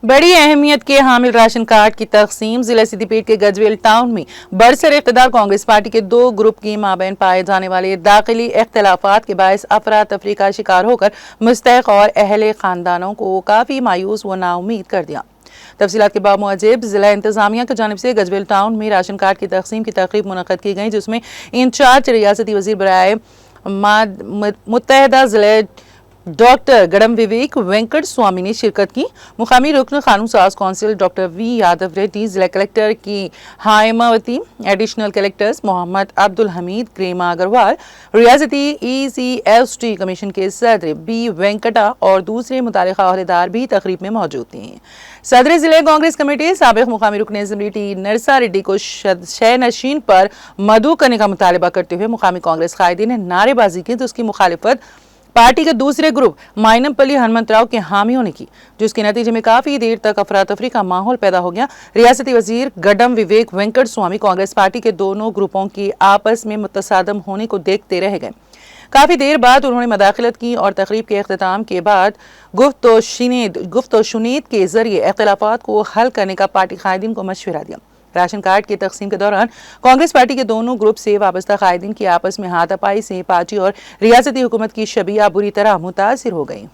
بڑی اہمیت کے حامل راشن کارڈ کی تقسیم ضلع سدی پیٹ کے گجویل ٹاؤن میں برسر اقتدار کانگریس پارٹی کے دو گروپ کی مابین پائے جانے والے داخلی اختلافات کے باعث افراتفری کا شکار ہو کر مستحق اور اہل خاندانوں کو کافی مایوس و نا امید کر دیا۔ تفصیلات کے باب موجب ضلع انتظامیہ کی جانب سے گجویل ٹاؤن میں راشن کارڈ کی تقسیم کی تقریب منعقد کی گئی، جس میں انچارج ریاستی وزیر برائے متحدہ ضلع ڈاکٹر گڑم وویک وینکٹ سوامی نے شرکت کی۔ مقامی رکن قانون ساز کونسل ڈاکٹر وی یادو ریڈی، ضلع کلکٹر کی ہائماوتی، ایڈیشنل کلکٹرز محمد عبدالحمید گریما اگروال، ریاستی ECST کمیشن کے صدر بی وینکٹا اور دوسرے متعلقہ عہدیدار بھی تقریب میں موجود تھے۔ صدر ضلع کانگریس کمیٹی سابق مقامی رکن اسمبلی ٹی نرسا ریڈی کو شہ نشین پر مدعو کرنے کا مطالبہ کرتے ہوئے مقامی کانگریس قائدین نے نعرے بازی کی، جس کی مخالفت پارٹی کے دوسرے گروپ مائنم پلی ہنمنت راؤ کے حامیوں نے کی، جس کے نتیجے میں کافی دیر تک افراتفری کا ماحول پیدا ہو گیا۔ ریاستی وزیر گڈم وویک وینکٹ سوامی کانگریس پارٹی کے دونوں گروپوں کی آپس میں متصادم ہونے کو دیکھتے رہ گئے۔ کافی دیر بعد انہوں نے مداخلت کی اور تقریب کے اختتام کے بعد گفت و شنید کے ذریعے اختلافات کو حل کرنے کا پارٹی قائدین کو مشورہ دیا۔ راشن کارڈ کی تقسیم کے دوران کانگریس پارٹی کے دونوں گروپ سے وابستہ قائدین کی آپس میں ہاتھا پائی سے پارٹی اور ریاستی حکومت کی شبیہ بری طرح متاثر ہو گئی۔